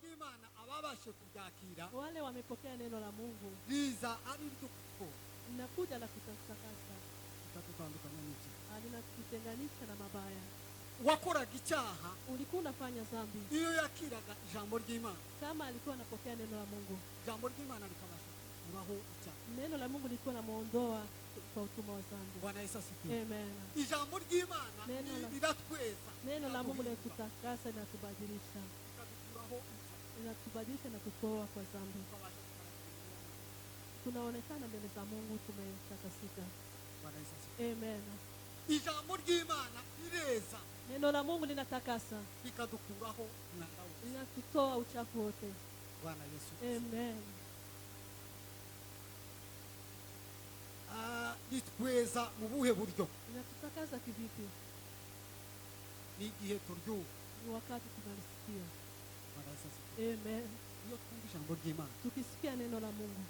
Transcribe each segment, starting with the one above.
ry'Imana ababashe kuryakira wale wamepokea neno la Mungu riza ari ryo kuko linakuja la kutakasa, litatutandukanya n'iki. linatutenganisha na mabaya. Wakoraga icyaha Ulikuwa unafanya dhambi, iyo yakiraga ijambo ry'Imana, kama alikuwa anapokea neno la Mungu, ijambo ry'Imana likabasha kuraho icyaha. neno la Mungu lilikuwa namuondoa kwa utumwa wa dhambi. Bwana Yesu asifiwe. Amen. Ijambo ry'Imana Neno la- liratweza, Neno la Mungu linatuhindura, linatutakasa, linatubadilisha, likadukuraho icyaha, linatubadilisha na kutoa kwa dhambi. tukabasha kugaragara. Tunaonekana mbele za Mungu tumetakasika. Bwana Yesu asifiwe. Amen. Ijambo ry'Imana rireza, Neno la Mungu linatakasa, likadukuraho umwanda wose. linatutoa uchafu wote. Bwana Yesu asifiwe. Amen. Litweza mu buhe buryo? Linatutakasa kivipi? Ni igihe turyumva. Ni wakati tunalisikia. Bwana Yesu asifiwe. Amen. Iyo twumva ijambo ry'Imana Tukisikia neno la Mungu,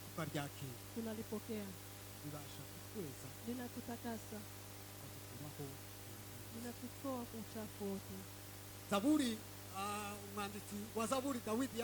tukaryakira, tunalipokea, ribasha kutweza, linatutakasa, likadukuraho umwanda. linatutoa kwa uchafu wote. Zaburi, umwanditsi wa Zaburi Dawidi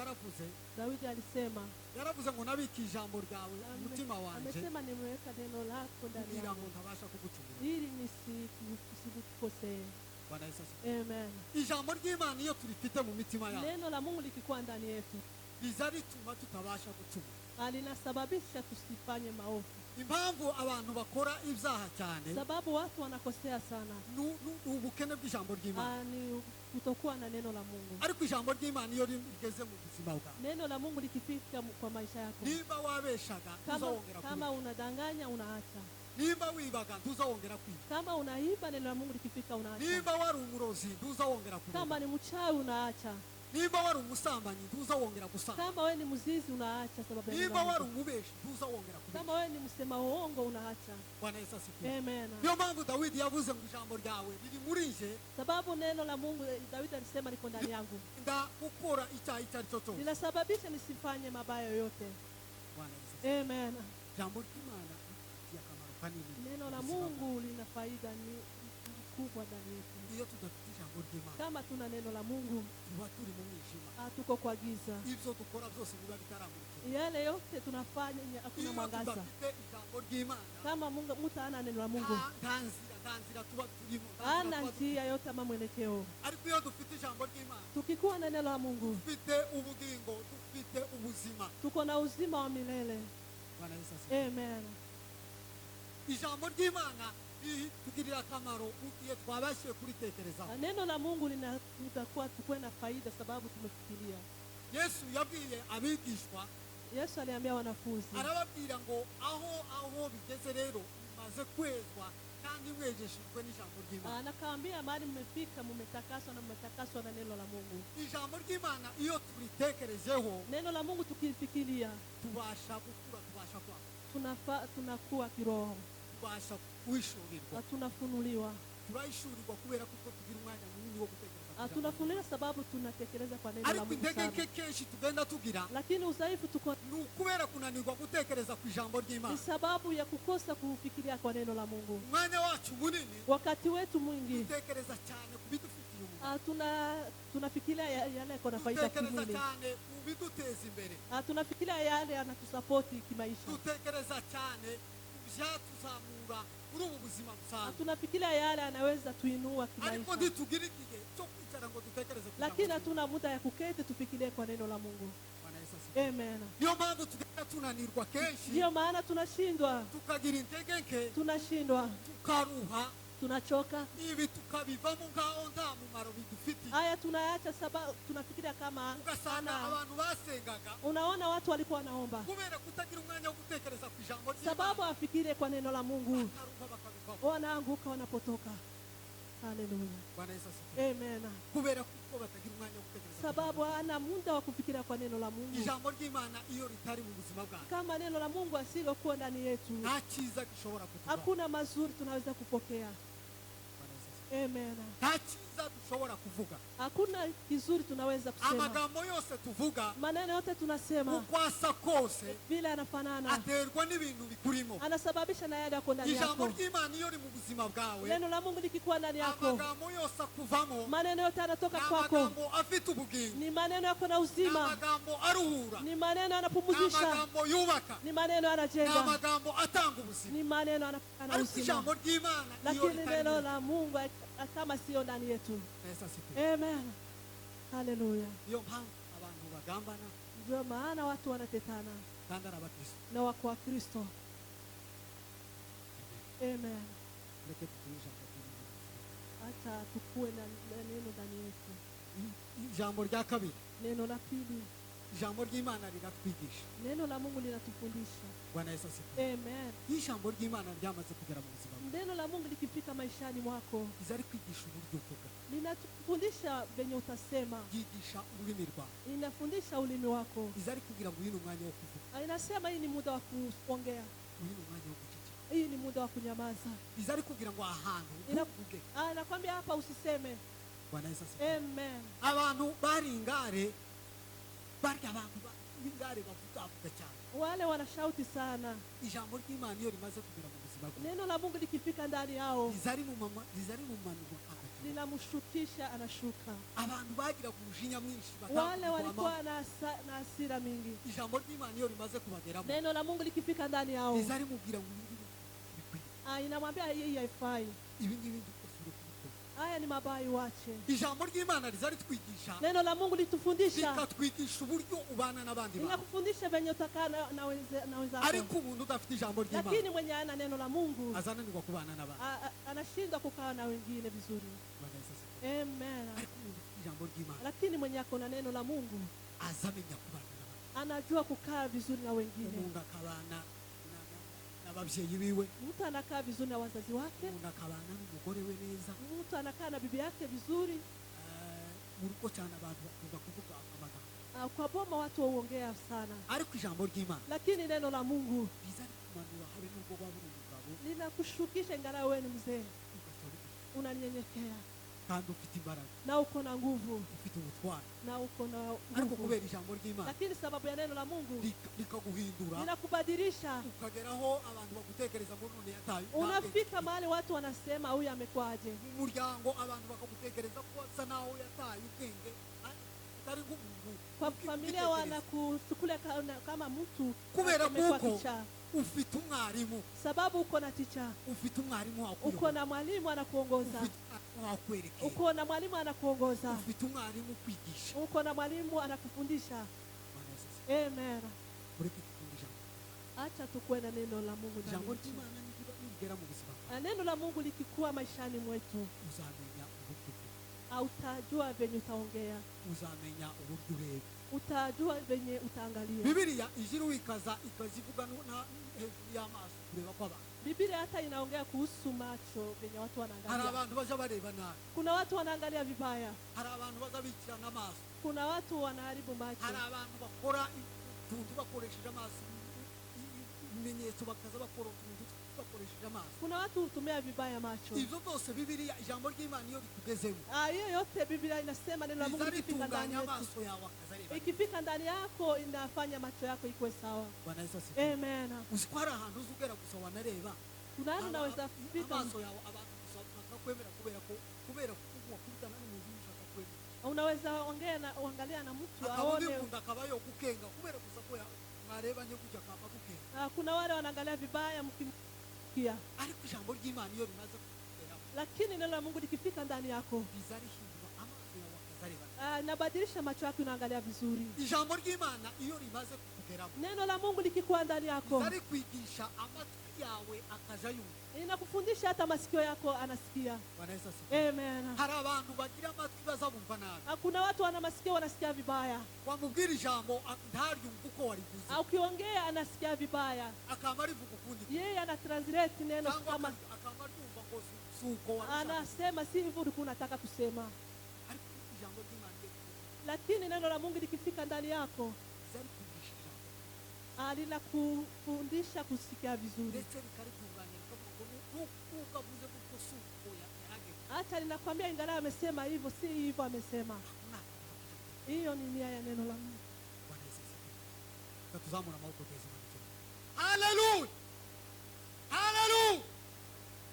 Daudi alisema, yaravuze ngo nabike ijambo ryawe mu mutima wanje amesema nimeweka neno lako ndani kugira ngo yangu ntabasha kugucumura. ili nisikukosee. Bwana Yesu asifiwe. Amen. Ijambo ry'Imana iyo turifite mu mitima yacu Neno la Mungu likikuwa ndani yetu, riza rituma tutabasha gucumura. linasababisha tusifanye maovu. Impamvu abantu bakora ibyaha cyane Sababu watu wanakosea sana ni ubukene bw'ijambo ry'Imana. ni kutokuwa na neno la Mungu. Ariko ijambo ry'Imana iyo rigeze mu buzima bwawe, Neno la Mungu likifika kwa maisha yako, niba wabeshaga ntuzawongera kama kwiba, unadanganya unaacha, niba wibaga ntuzawongera kwiba, kama unaiba neno la Mungu likifika unaacha, niba wari umurozi ntuzawongera kuroga, kama ni mchawi unaacha, niba wari umusambanyi ntuzawongera gusamba, kama wewe ni mzizi unaacha sababu ya neno niba la wari Mungu, umubeshi ntuzawongera kubesha. kama wewe ni msema uongo unaacha. Bwana Yesu asifiwe. Amen. Niyo mpamvu Dawidi yavuze ngo ijambo ryawe riri muri nje, Sababu neno la Mungu, Daudi alisema liko ndani yangu, nda gukora icyaha icyo ari cyo cyose. linasababisha nisifanye mabaya yoyote. Bwana Yesu asifiwe. Amen. Ijambo ry'Imana rifitiye akamaro kanini. Neno la mu buzima bwacu. Mungu lina faida kubwa ndani yetu. Iyo tudafite ijambo ry'Imana Kama tuna neno la Mungu, tuba turi mu mwijima, hatuko kwa giza, ibyo dukora byose biba bitaramurikira. yale yote tunafanya hakuna Iyo mwangaza. tudafite ijambo ry'Imana, Kama mtu hana neno la Mungu, nta nzira tuba turimo, hana njia yote ama mwelekeo. ariko iyo dufite ijambo ry'Imana, Tukikuwa na neno la Mungu, dufite ubugingo, dufite ubuzima. tuko na uzima wa milele. Bwana Yesu asifiwe. Amen. Ijambo ry'Imana ritugirira akamaro mu gihe twabashije kuritekerezaho. Neno la Mungu litakuwa tukue na faida sababu tumefikiria. Yesu yabwiye abigishwa, Yesu aliambia wanafunzi, arababwira ngo aho bigeze rero mumaze kwezwa kandi mwejeshejwe n'ijambo ry'Imana. anakaambia mahali mmefika, mumetakaswa na mmetakaswa na neno la Mungu. Ijambo ry'Imana iyo turitekerejeho, Neno la Mungu tukifikiria, tubasha gukura, tubasha kwaka, tunakuwa kiroho, tubasha kwishurirwa. tunafunuliwa. Turayishurirwa kubera kuko tugira umwanya munini wo gutekereza ku ijambo. Tunafunuliwa sababu tunatekeleza kwa neno la Ariko Mungu intege sana. nke kenshi tugenda tugira Lakini udhaifu tuko ni ukubera kunanirwa gutekereza ku ijambo ni ry'Imana. sababu ya kukosa kufikiria kwa neno la Mungu. Umwanya wacu munini Wakati wetu mwingi dutekereza cyane ku bidufitiye umumaro, tunafikiria yale yako na faida dutekereza kimwili. cyane ku biduteza imbere, Tunafikiria yale yanatusapoti kimaisha. dutekereza cyane ku byatuzamura muri ubu buzima busanzwe. Tunafikiria yale anaweza tuinua Ariko kimaisha. ntitugira igihe cyo kwicara ngo dutekereze ku Lakini ijambo hatuna muda ya kuketi tufikirie kwa neno la Mungu. ry'Imana. Bwana Yesu asifiwe. Amen. Niyo mpamvu tugenda tunanirwa kenshi, Ndio maana tunashindwa, tukagira intege nke, tukaruha, tunachoka. ibi tukabivamo ngaho nta mumaro bidufitiye. Haya tunaacha sababu tunafikiria kama Ugasanga sana. abantu basengaga Unaona watu walikuwa wanaomba kubera kutagira umwanya wo gutekereza ku ijambo sababu ry'Imana, afikirie kwa neno la Mungu, bakaruha bakabivamo. wanaanguka wanapotoka. Haleluya. Bwana Yesu asifiwe. Amen. Kubera kuko batagira umwanya wo gutekereza ku Sababu ijambo. hana muda wa kufikiria kwa neno la Mungu. Ijambo ry'Imana iyo ritari mu buzima bwacu, Kama neno la Mungu asilokuwa ndani yetu, nta cyiza gishobora kutubaho. hakuna mazuri tunaweza kupokea. Bwana Yesu asifiwe. Amen. Nta cyiza cyiza dushobora kuvuga. Hakuna kizuri tunaweza kusema. Amagambo yose tuvuga Maneno yote tunasema uko asa kose vile anafanana, aterwa n'ibintu bikurimo. anasababisha na yale yako ndani Ijambo yako. ry'Imana iyo ri mu buzima bwawe, Neno la Mungu likikuwa ndani yako, amagambo yose akuvamo, maneno yote yanatoka kwako, amagambo afite ubugingo, ni maneno yako na uzima, amagambo aruhura, ni maneno yanapumzisha, amagambo yubaka, ni maneno yanajenga, amagambo atanga ubuzima. ni maneno yanapana Ariko uzima. ijambo ry'Imana iyo Lakini ritari neno mu- la Mungu kama sio ndani yetu. Yesu asifiwe. Amen. Haleluya. Niyo mpamvu abantu bagambana Ndio maana watu wanatetana kandi ari abakristo. na wako wa Kristo. Amen. Reke tutuye ijambo ry'Imana. Acha tukue na neno ndani yetu. Ijambo rya kabiri, Neno la pili, ijambo ry'Imana riratwigisha. neno la Mungu linatufundisha. Bwana Yesu asifiwe. Amen. Iyo ijambo ry'Imana ryamaze kugera mu buzima bwawe, Neno la Mungu likifika maishani mwako, iza rikwigisha uburyo uvuga, linatufundisha venye utasema, ryigisha ururimi rwawe, linafundisha ulimi wako. iza rikubwira ngo uyu ni umwanya wo kuvuga, Inasema hii ni muda wa kuongea, uyu ni umwanya wo guceceka. hii ni muda wa kunyamaza. Iza rikubwira ngo ahantu Ina- ntuvuge. Nakwambia hapa usiseme. Bwana Yesu asifiwe. Amen. Abantu bari ingare, barya abantu b'ingare bavuga cyane. Wale wanashauti sana. Ijambo ry'Imana iyo rimaze kugera mu buzima bwawe, Neno la Mungu likifika ndani yao, riza rimumanura agaciro. linamshukisha, anashuka. Abantu bagira umujinya mwinshi Wale walikuwa batakukwama, na hasira mingi, ijambo ry'Imana iyo rimaze kubageramo, neno la Mungu likifika ndani yao, riza rimubwira ngo ibi ngibi bikwiye, inamwambia hii haifai, ibi ngibi dukosore kubikora. haya ni mabaya, uache. Ijambo ry'Imana riza ritwigisha, Neno la Mungu litufundisha, rikatwigisha uburyo ubana n'abandi bantu. linakufundisha venye utakaa na wenzako. Ariko umuntu udafite ijambo ry'Imana Lakini mwenye ana neno la Mungu azananirwa kubana n'abandi. anashindwa kukaa na wengine vizuri. Bwana Yesu asifiwe. Amen. Ariko umuntu ufite ijambo ry'Imana Lakini mwenye ako na neno la Mungu azamenya kubana n'abandi. anajua kukaa vizuri na wengine. Umuntu akabana n'ababyeyi biwe, Mtu anakaa vizuri na wazazi wake, umuntu akabana n'umugore we neza. mtu anakaa na bibi yake vizuri. Mu rugo cyane abantu bakunda kuvuga amagambo, Kwa boma watu waongea sana, ariko ijambo ry'Imana lakini neno la Mungu riza rikumanura habe n'ubwo waba uri umugabo linakushukisha, ingawa wewe ni mzee, ugatora unanyenyekea kandi ufite imbaraga, na uko na nguvu ufite ubutwari, na uko na ariko nguvu, kubera ijambo ry'Imana lakini sababu ya neno la Mungu rikaguhindura, linakubadilisha. ukageraho abantu bagutekereza ngo none yataye Unafika mahali watu wanasema huyu amekwaje. mu muryango, abantu bakagutekereza ko asa naho yataye ubwenge, utari nk'umuntu. Kwa familia wanakuchukulia kama mtu Kubera amekuwa kuko kichaa, ufite umwarimu, sababu uko na ticha, ufite umwarimu uko wakuyobora, na mwalimu anakuongoza, ufite umwarimu wakwerekera, uko na mwalimu anakuongoza, ufite umwarimu ukwigisha. uko na mwalimu anakufundisha. Bwana Yesu asifiwe. Amen. Ureke gukunda ijambo. Acha tukuwe na neno la Mungu ndani Ijambo yetu. ry'Imana nirigera mu buzima bwawe, Na neno la Mungu likikuwa maishani mwetu, uzamenya uburyo uvuga, utajua venye utaongea, uzamenya uburyo ureba. utajua venye utaangalia. Bibiliya ijira wikaza ikazivuga hejuru y'amaso kureba kw'abantu. Biblia hata inaongea kuhusu macho venye watu Hari wanaangalia. abantu baja bareba nabi, Kuna watu wanaangalia vibaya, hari abantu baza bikirana amaso, kuna watu wanaharibu macho, hari abantu bakora utuntu bakoresheje amaso, ibimenyetso bakaza bakora utuntu bakoresheje amaso. kuna watu hutumia vibaya macho. Ibyo byose Bibiliya ijambo ry'Imana iyo ritugezemo Hiyo yote Biblia inasema neno la Mungu riza likifika ndani ritunganya yetu, amaso yawe akazareba. ikifika ndani yako inafanya macho yako ikuwe sawa. Bwana Yesu asifiwe. Amen. Uzi ko hari ahantu uza ugera gusa wanareba Kuna hali unaweza fika, amaso yawe abantu gusa bakakwemera kubera kuko wakubitana n'umuntu ushaka kwemera. unaweza uangalia na mtu Akaba aone. umuntu akaba yo gukenga kubera gusa ko mwarebanye gutya akaba gukenga. Kuna wale wanaangalia vibaya mkimkia, Ariko ijambo ry'Imana iyo rimaze kugera lakini neno la Mungu likifika ndani yako riza rihindura amaso yawe akazareba. nabadilisha macho yako, unaangalia vizuri. Ijambo ry'Imana iyo rimaze kukugeramo Neno la Mungu likikuwa ndani yako riza rikwigisha amatwi yawe akaja yumva. inakufundisha, hata masikio yako anasikia. Bwana Yesu asifiwe. Amen. Hari abantu bagira amatwi bazabumva nabi, Kuna watu wana masikio wanasikia vibaya, wamubwira ijambo ntaryumve uko warivuze, ukiongea anasikia vibaya, akaba arivuga ukundi yeye ana translate neno cyangwa kama akaba aryumva ngo si uko warishaka. anasema si hivyo ulikuwa unataka kusema. Ariko ijambo ry'Imana rikwigisha, Lakini neno la Mungu likifika ndani yako riza rikwigisha ijambo linakufundisha kusikia vizuri, ndetse rikaritunganya rikavuga ngo nuko avuze gutyo si uko yarageze. Hata ninakwambia ingawa amesema hivyo, si hivyo amesema. Hakuna. Hiyo ni nia ya neno la Mungu. Bwana Yesu asifiwe. Tutazamwe na mauko tezi manicho. Hallelujah. Hallelujah.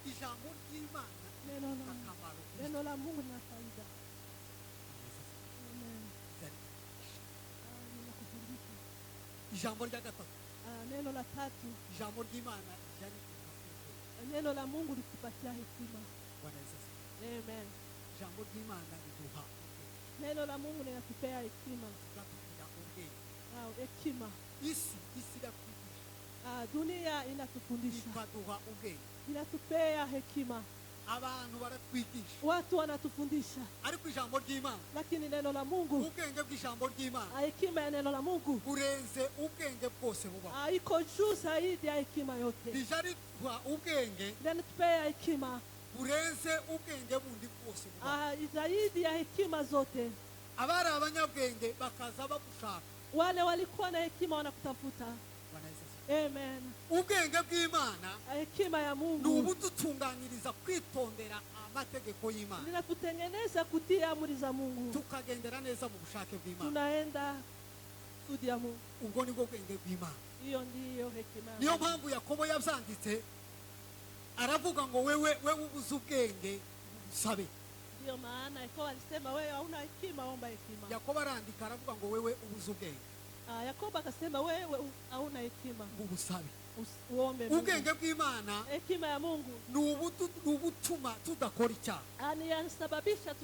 Ijambo ry'Imana Neno la Mungu. akamaro. Neno la Mungu lina faida. Amen. Ninakufundisha. Ijambo rya gatatu. Neno la tatu, Ijambo ry'Imana ryari kuvuga. neno la Mungu litupatia hekima. Bwana Yesu asifiwe. Amen. Ijambo ry'Imana riduha ubwenge. Neno la Mungu linatupea hekima. Gatupira ubwenge. Hekima. Isi irakwigisha. Dunia inatufundisha. Ikaduha ubwenge. Inatupea hekima. Abantu baratwigisha. Watu wanatufundisha. Ariko ijambo ry'Imana. Lakini neno la Mungu, Ubwenge bw'ijambo ry'Imana. hekima ya neno la Mungu Burenze ubwenge bwose bubaho. iko juu zaidi ya hekima yote. Rija rituha ubwenge Linatupea hekima burenze ubwenge bundi bwose bubaho. zaidi ya hekima zote. Abari abanyabwenge bakaza bagushaka. Wale walikuwa na hekima wanakutafuta. Bwana Yesu asifiwe. Amen. Ubwenge bw'Imana Hekima ya ni Mungu ubudutunganyiriza kwitondera amategeko y'Imana, linatutengeneza kutii amri za Mungu. tukagendera neza mu bushake bw'Imana. Tunaenda kusudi ya Mungu. Ubwo ni bwo bwenge bw'Imana. Hiyo ndiyo hekima ya Niyo Mungu. mpamvu Yakobo yabyanditse aravuga ngo wewe ubuze ubwenge usabe. Ndiyo maana Yakobo alisema wewe hauna hekima, omba hekima. Yakobo arandika aravuga ngo wewe ubuze ubwenge Yakobo akasema wewe hauna hekima, ubusabe. uombe Mungu. Ubwenge bw'Imana Hekima ya Mungu ni ubutuma tudakora icyaha. yanasababisha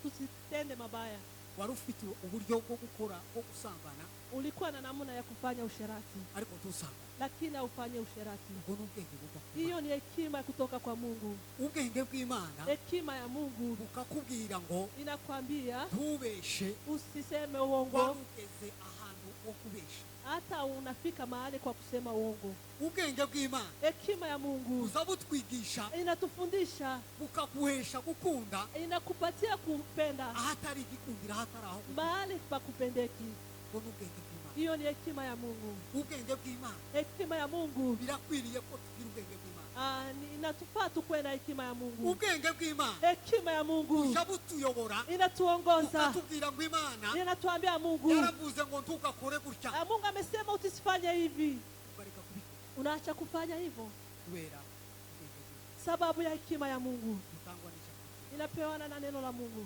tusitende mabaya. Wari ufite uburyo bwo gukora bwo gusambana Ulikuwa na namna ya kufanya usherati, ariko tusambana. lakini haufanye usherati. Ubwo ni ubwenge buva ku Mana. Hiyo ni hekima kutoka kwa Mungu. Ubwenge bw'Imana Hekima ya Mungu bukakubwira ngo inakwambia ntubeshe usiseme uongo, warugeze ahantu wo kubesha. hata unafika mahali kwa kusema uongo. Ubwenge bw'Imana Hekima ya Mungu buza butwigisha inatufundisha, bukaguhesha gukunda inakupatia kupenda ahatari igikundira ahatari aho gukunda. mahali pa kupendeki. Ubwo ni ubwenge bw'Imana. Hiyo ni hekima ya Mungu. Ubwenge bw'Imana Hekima ya Mungu birakwiriye ko tugira ubwenge bw'Imana. inatufaa tukuwe na hekima ya Mungu. Ubwenge bw'Imana Hekima ya Mungu buja butuyobora inatuongoza, ukatubwira ngo Imana inatuambia Mungu, yaravuze ngo ntugakore gutya, Mungu amesema usifanye hivi, ukareka kubikora unaacha kufanya hivyo. kubera ubwenge bw'Imana Sababu ya hekima ya Mungu butangwa n'ijambo. inapewana na neno la Mungu.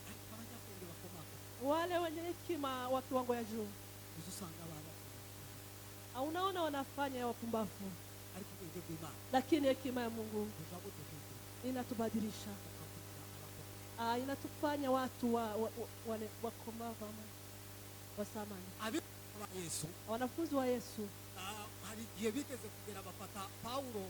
Ariko abanyabwenge bakomako Wale wenye hekima wa kiwango ya juu, uza usanga abana unaona wanafanya ya wapumbavu, ariko ubwenge bw'Imana lakini hekima ya Mungu buja buduhindura inatubadilisha, bukakugira abakomeye. inatufanya watu wakomavu ama wasamani. Abigishwa ba Yesu Wanafunzi wa Yesu hari igihe bigeze kugera bafata Pawulo,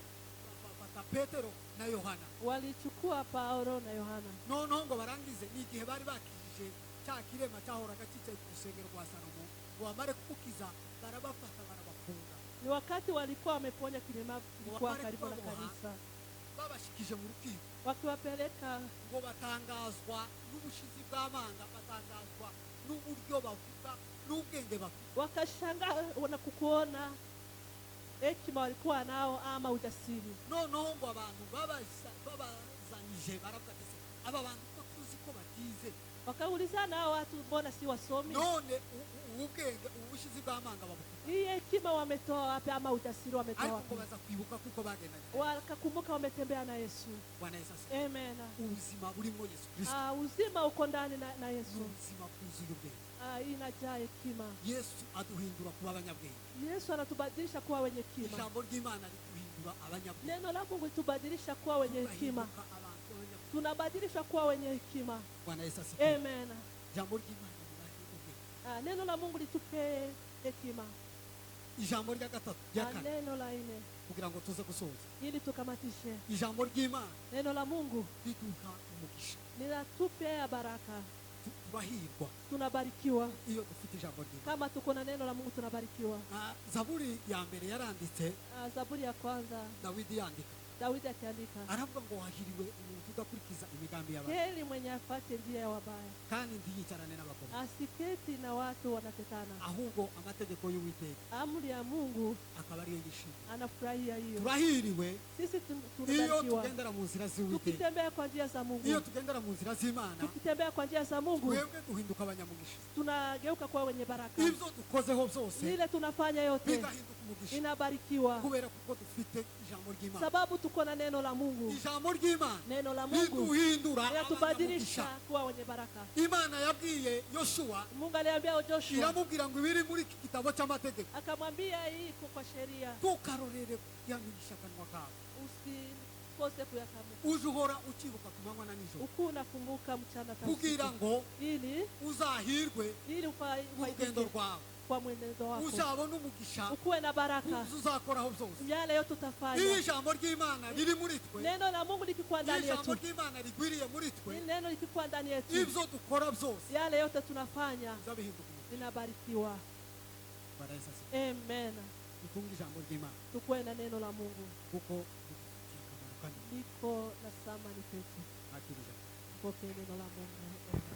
bafata Petero na Yohana, walichukua Paulo na Yohana. noneho ngo barangize ni igihe bari bakijije cya kirema cyahoraga cyicaye ku rusengero rwa Salomo, ngo bamare kukiza barabafata barabafunga, Ni wakati walikuwa wameponya kilema kilikuwa karibu na kanisa, babashikije mu rukiko, wakiwapeleka ngo batangazwa n'ubushizi bw'amanga, batangazwa n'uburyo bavuga n'ubwenge bafite. wakashangaa wana kukuona hekima walikuwa nao ama ujasiri. Noneho ngo abantu babazanije baravuga ati aba bantu ko tuzi ko batize, Wakaulizana hao watu, mbona si wasomi? none ubwenge ubushizi bw'amanga babufite, Hii hekima wametoa wapi ama ujasiri wametoa ariko wapi? ngo baza kwibuka kuko bagendanye. Wakakumbuka wametembea na Yesu. Bwana Yesu asifiwe. Amen. Ubuzima burimo Yesu Kristo Uzima uko ndani na ni Yesu. ubuzima bwuzuye ubwenge. Inajaa hekima. Yesu aduhindura kuba abanyabwenge. Yesu anatubadilisha kuwa wenye hekima. Ijambo ry'Imana rituhindura abanyabwenge. Neno la Mungu litubadilisha kuwa wenye hekima. Tugahinduka abantu b'abanyabwenge. Tunabadilishwa kuwa wenye hekima. Bwana Yesu asifiwe. Amen. Ijambo ry'Imana ribahe ubwenge. Neno la Mungu litupee hekima. Ijambo rya gatatu rya kane Neno la nne kugira ngo tuze gusoza. ili tukamatishe. Ijambo ry'Imana Neno la Mungu riduha umugisha. linatupea baraka. Turahirwa Tunabarikiwa. iyo dufite ijambo ry'Imana. Kama tuko na neno la Mungu tunabarikiwa. Zaburi ya mbere yaranditse, Zaburi ya kwanza Dawidi yandika Daudi akiandika, aravuga ngo wahiriwe umuntu tudakurikiza imigambi y'abantu heri mwenye afate njia ya wabaya, kandi ntiyicarane n'abagome, asiketi na watu wanatetana. ahubwo amategeko y'Uwiteka Amri ya Mungu akaba ariyo yishimye. anafurahia hiyo. Turahiriwe Sisi iyo tunabarikiwa tugendera mu nzira z'Uwiteka, tukitembea kwa njia za Mungu, iyo tugendera mu nzira z'Imana, tukitembea kwa njia za Mungu twebwe duhinduka abanyamugisha. tunageuka kuwa wenye baraka. Ibyo dukozeho byose Lile tunafanya yote bigahinduka umugisha, inabarikiwa, kubera kuko dufite ijambo ry'Imana. sababu tuko na neno la Mungu. Ijambo ry'Imana Neno la Mungu riduhindura linatubadilisha abanyamugisha. kuwa wenye baraka. Imana yabwiye Yoshua, Mungu aliambia Joshua, iramubwira ngo ibiri muri iki gitabo cy'amategeko akamwambia hii iko kwa sheria, tukarorere kuyamirisha akanwa kawe, usikose kuyakamata, uje uhora ukibuka ku manywa na nijoro, ukuu unakumbuka mchana na kugira usiku, ngo ili uzahirwe mu rugendo ufaidike rwawe, kwa mwenendo wako, uzabona umugisha ukuwe na baraka uzakoraho byose. yale yote Iyo utafanya. ijambo ry'Imana riri muri twe, Neno la Mungu likikuwa iyo ndani ijambo yetu, ry'Imana rigwiriye muri twe, hili neno likikuwa ndani yetu, ibyo dukora byose yale yote tunafanya bizabihinduka umugisha. linabarikiwa. Bwana Yesu asifiwe. Amen. Dutunge ijambo ry'Imana Tukuwe na neno la Mungu, kuko ridufitiye akamaro kanini. liko na thamani kwetu. Akiri ijambo. Tupokee neno la Mungu. Amen.